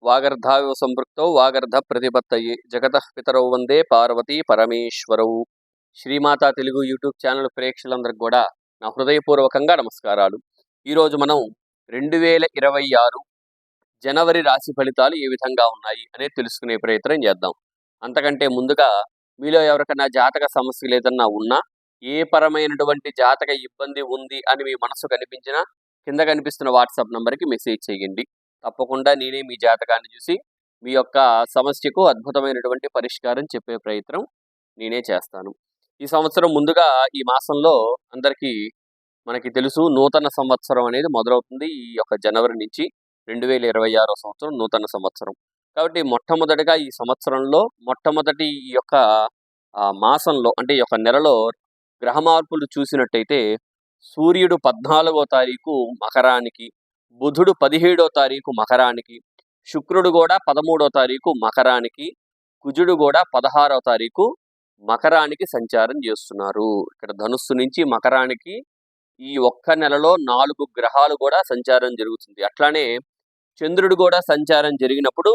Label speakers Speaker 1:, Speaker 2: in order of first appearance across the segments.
Speaker 1: వాగర్ధావివ సంపృక్తౌ వాగర్ధ ప్రతిపత్తయే జగతః పితరౌ వందే Parvati పరమేశ్వరౌ. Shri Mata Telugu YouTube channel ప్రేక్షకులందరికీ కూడా నా హృదయపూర్వకంగా నమస్కారాలు. ఈరోజు మనం 2026 జనవరి రాశి ఫలితాలు ఏ విధంగా ఉన్నాయి అనేది తెలుసుకునే ప్రయత్నం చేద్దాం. అంతకంటే ముందుగా మీలో ఎవరికైనా జాతక సమస్యలు ఏదన్నా ఉన్నా, ఏ పరమైనటువంటి జాతక ఇబ్బంది ఉంది అని మీ మనసు కనిపించినా కింద కనిపిస్తున్న వాట్సాప్ నంబర్కి మెసేజ్ చేయండి. తప్పకుండా నేనే మీ జాతకాన్ని చూసి మీ యొక్క సమస్యకు అద్భుతమైనటువంటి పరిష్కారం చెప్పే ప్రయత్నం నేనే చేస్తాను. ఈ సంవత్సరం ముందుగా ఈ మాసంలో అందరికీ మనకి తెలుసు నూతన సంవత్సరం అనేది మొదలవుతుంది. ఈ యొక్క జనవరి నుంచి 2026 సంవత్సరం నూతన సంవత్సరం. కాబట్టి మొట్టమొదటిగా ఈ సంవత్సరంలో మొట్టమొదటి ఈ యొక్క మాసంలో అంటే ఈ యొక్క నెలలో గ్రహ మార్పులు చూసినట్టయితే సూర్యుడు 14వ తారీఖు మకరానికి, బుధుడు 17వ తారీఖు మకరానికి, శుక్రుడు కూడా 13వ తారీఖు మకరానికి, కుజుడు కూడా 16వ తారీఖు మకరానికి సంచారం చేస్తున్నారు. ఇక్కడ ధనుస్సు నుంచి మకరానికి ఈ ఒక్క నెలలో 4 గ్రహాలు కూడా సంచారం జరుగుతుంది. అట్లానే చంద్రుడు కూడా సంచారం జరిగినప్పుడు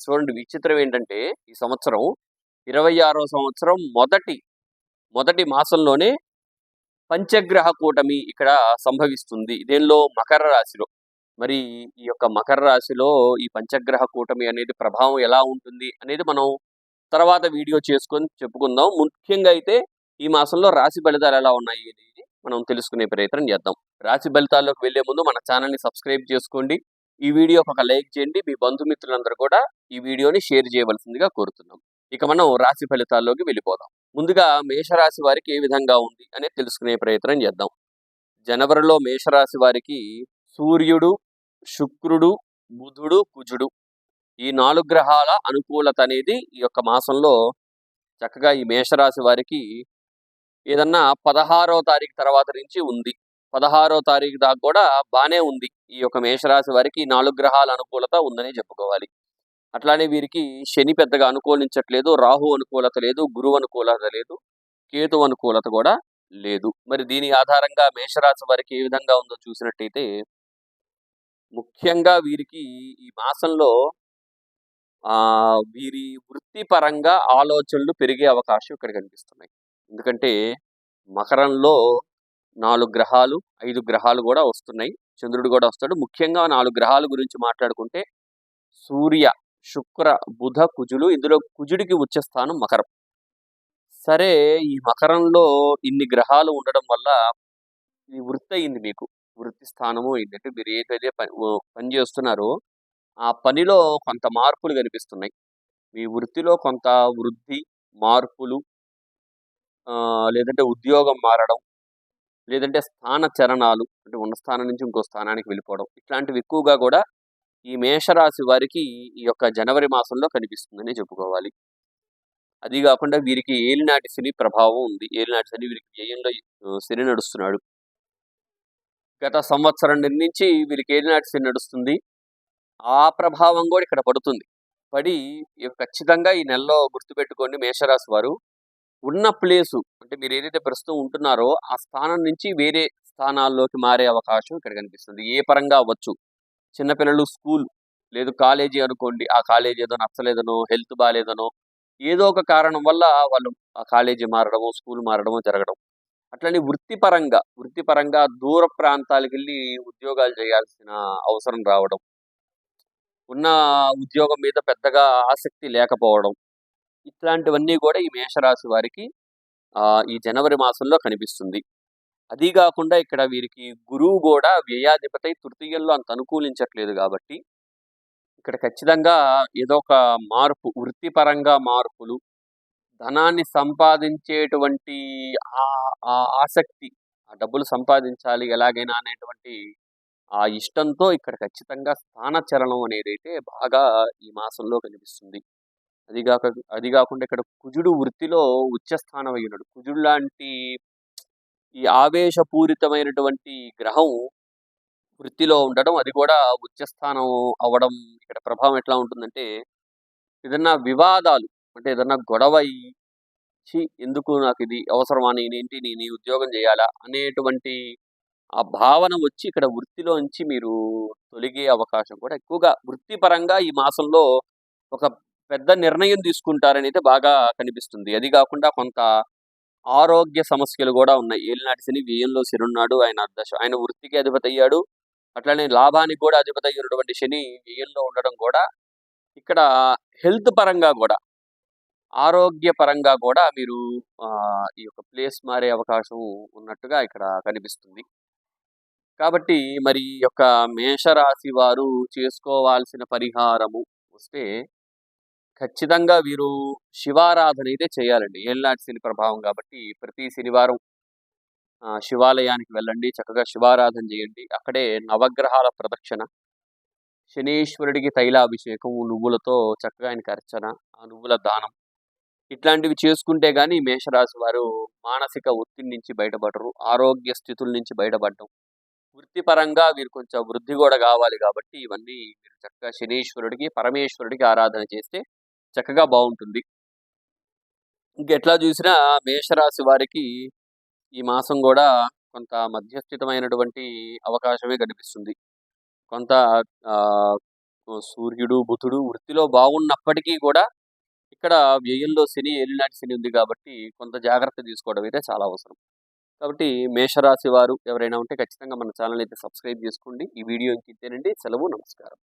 Speaker 1: చూడండి, విచిత్రం ఏంటంటే ఈ సంవత్సరం 26వ సంవత్సరం మొదటి మాసంలోనే పంచగ్రహ కూటమి ఇక్కడ సంభవిస్తుంది. దేనిలో? మకర రాశిలో. మరి ఈ యొక్క మకర రాశిలో ఈ పంచగ్రహ కూటమి అనేది ప్రభావం ఎలా ఉంటుంది అనేది మనం తర్వాత వీడియో చేసుకొని చెప్పుకుందాం. ముఖ్యంగా అయితే ఈ మాసంలో రాశి ఫలితాలు ఎలా ఉన్నాయి అనేది మనం తెలుసుకునే ప్రయత్నం చేద్దాం. రాశి ఫలితాల్లోకి వెళ్లే ముందు మన ఛానల్ని సబ్స్క్రైబ్ చేసుకోండి. ఈ వీడియోకి ఒక లైక్ చేయండి. మీ బంధుమిత్రులందరూ కూడా ఈ వీడియోని షేర్ చేయవలసిందిగా కోరుతున్నాం. ఇక మనం రాశి ఫలితాల్లోకి వెళ్ళిపోదాం. ముందుగా మేషరాశి వారికి ఏ విధంగా ఉంది అనేది తెలుసుకునే ప్రయత్నం చేద్దాం. జనవరిలో మేషరాశి వారికి సూర్యుడు, శుక్రుడు, బుధుడు, కుజుడు ఈ 4 గ్రహాల అనుకూలత అనేది ఈ యొక్క మాసంలో చక్కగా ఈ మేషరాశి వారికి ఏదన్నా 16వ తారీఖు తర్వాత నుంచి ఉంది. 16వ తారీఖు దాకా కూడా బాగానే ఉంది. ఈ యొక్క మేషరాశి వారికి 4 గ్రహాల అనుకూలత ఉందని చెప్పుకోవాలి. అట్లానే వీరికి శని పెద్దగా అనుకూలించట్లేదు, రాహు అనుకూలత లేదు, గురువు అనుకూలత లేదు, కేతు అనుకూలత కూడా లేదు. మరి దీని ఆధారంగా మేషరాశి వారికి ఏ విధంగా ఉందో చూసినట్టయితే ముఖ్యంగా వీరికి ఈ మాసంలో వీరి వృత్తిపరంగా ఆలోచనలు పెరిగే అవకాశం ఇక్కడ కనిపిస్తున్నాయి. ఎందుకంటే మకరంలో 4 గ్రహాలు 5 గ్రహాలు కూడా వస్తున్నాయి. చంద్రుడు కూడా వస్తాడు. ముఖ్యంగా 4 గ్రహాల గురించి మాట్లాడుకుంటే సూర్య, శుక్ర, బుధ, కుజులు. ఇందులో కుజుడికి ఉచ్చ స్థానం మకరం. సరే, ఈ మకరంలో ఇన్ని గ్రహాలు ఉండడం వల్ల ఈ వృత్తి అయింది, మీకు వృత్తి స్థానము ఏంటంటే మీరు ఏదైతే పని చేస్తున్నారో ఆ పనిలో కొంత మార్పులు కనిపిస్తున్నాయి. మీ వృత్తిలో కొంత వృద్ధి, మార్పులు, లేదంటే ఉద్యోగం మారడం, లేదంటే స్థాన చరణాలు అంటే ఉన్న స్థానం నుంచి ఇంకో స్థానానికి వెళ్ళిపోవడం, ఇట్లాంటివి ఎక్కువగా కూడా ఈ మేషరాశి వారికి ఈ యొక్క జనవరి మాసంలో కనిపిస్తుందని చెప్పుకోవాలి. అది కాకుండా వీరికి ఏలినాటి శని ప్రభావం ఉంది. ఏలినాటి శని వీరికి వ్యయంలో శని నడుస్తున్నాడు. గత సంవత్సరం నుంచి వీరికి ఏలినాటి శని నడుస్తుంది. ఆ ప్రభావం కూడా ఇక్కడ పడుతుంది. పడి ఖచ్చితంగా ఈ నెలలో గుర్తుపెట్టుకోండి, మేషరాశి వారు ఉన్న ప్లేసు అంటే మీరు ఏదైతే ప్రస్తుతం ఉంటున్నారో ఆ స్థానం నుంచి వేరే స్థానాల్లోకి మారే అవకాశం ఇక్కడ కనిపిస్తుంది. ఏ పరంగా అవ్వచ్చు. చిన్నపిల్లలు స్కూల్ లేదు కాలేజీ అనుకోండి, ఆ కాలేజీ ఏదో నచ్చలేదనో, హెల్త్ బాగాలేదనో, ఏదో ఒక కారణం వల్ల వాళ్ళు ఆ కాలేజీ మారడము, స్కూల్ మారడము జరగడం. అట్లనే వృత్తిపరంగా దూర ప్రాంతాలకు వెళ్ళి ఉద్యోగాలు చేయాల్సిన అవసరం రావడం, ఉన్న ఉద్యోగం మీద పెద్దగా ఆసక్తి లేకపోవడం, ఇట్లాంటివన్నీ కూడా ఈ మేషరాశి వారికి ఈ జనవరి మాసంలో కనిపిస్తుంది. అది కాకుండా ఇక్కడ వీరికి గురువు కూడా వ్యయాధిపతి తృతీయంలో అంత అనుకూలించట్లేదు. కాబట్టి ఇక్కడ ఖచ్చితంగా ఏదో ఒక మార్పు, వృత్తిపరంగా మార్పులు, ధనాన్ని సంపాదించేటువంటి ఆసక్తి, ఆ డబ్బులు సంపాదించాలి ఎలాగైనా అనేటువంటి ఆ ఇష్టంతో ఇక్కడ ఖచ్చితంగా స్థానచలనం అనేది అయితే బాగా ఈ మాసంలో కనిపిస్తుంది. అది కాకుండా ఇక్కడ కుజుడు వృత్తిలో ఉచ్చస్థానం అయ్యున్నాడు. కుజుడు లాంటి ఈ ఆవేశపూరితమైనటువంటి గ్రహం వృత్తిలో ఉండడం, అది కూడా ఉచ్చస్థానం అవ్వడం ఇక్కడ ప్రభావం ఎట్లా ఉంటుందంటే ఏదన్నా వివాదాలు అంటే ఏదన్నా గొడవ ఎందుకు నాకు ఇది అవసరమా, నేను ఉద్యోగం చేయాలా అనేటువంటి ఆ భావన వచ్చి ఇక్కడ వృత్తిలోంచి మీరు తొలగే అవకాశం కూడా ఎక్కువగా వృత్తిపరంగా ఈ మాసంలో ఒక పెద్ద నిర్ణయం తీసుకుంటారనైతే బాగా కనిపిస్తుంది. అది గాకుండా కొంత ఆరోగ్య సమస్యలు గూడా ఉన్నాయి. ఏలినాటి శని, వ్యయంలో శనున్నాడు. ఆయన వృత్తికి అధిపతయ్యాడు. అట్లనే లాభానికి గూడా అధిపతయ్యున్నటువంటి శని వ్యయంలో ఉండడం గూడా ఇక్కడ హెల్త్ పరంగా గూడా, ఆరోగ్య పరంగా గూడా మీరు ఈ యొక్క ప్లేస్ మారే అవకాశం ఉన్నట్టుగా ఇక్కడ కనిపిస్తుంది. కాబట్టి మరి ఈ యొక్క మేషరాశి వారు చేసుకోవాల్సిన పరిహారము వస్తే ఖచ్చితంగా వీరు శివారాధన అయితే చేయాలండి. ఏలినాటి శని ప్రభావం కాబట్టి ప్రతి శనివారం శివాలయానికి వెళ్ళండి. చక్కగా శివారాధన చేయండి. అక్కడే నవగ్రహాల ప్రదక్షిణ, శనీశ్వరుడికి తైలాభిషేకం, నువ్వులతో చక్కగా ఆయనకి అర్చన, ఆ నువ్వుల దానం ఇట్లాంటివి చేసుకుంటే గాని మేషరాశి వారు మానసిక ఒత్తిడి నుంచి బయటపడరు. ఆరోగ్య స్థితుల నుంచి బయటపడడం. వృత్తిపరంగా వీరు కొంచెం వృద్ధి గూడా గావాలి గాబట్టి ఇవన్నీ మీరు చక్కగా శనీశ్వరుడికి, పరమేశ్వరుడికి ఆరాధన చేస్తే చక్కగా బావుంటుంది. ఇంకెట్లా జూసినా మేషరాశి వారికి ఈ మాసం గూడా కొంత మధ్యస్థితమైనటువంటి అవకాశమే కనిపిస్తుంది. కొంత ఆహ్, సూర్యుడు, బుధుడు వృత్తిలో బాగున్నప్పటికీ గూడా ఇక్కడ వ్యయంలో శని, ఏలినాటి శని ఉంది గాబట్టి కొంత జాగ్రత్త తీసుకోవడం అయితే చాలా అవసరం. కాబట్టి మేషరాశి వారు ఎవరైనా ఉంటే ఖచ్చితంగా మన ఛానెల్ అయితే సబ్స్క్రైబ్ చేసుకోండి. ఈ వీడియో ఇంక ఇంతేనండి. సెలవు. నమస్కారం.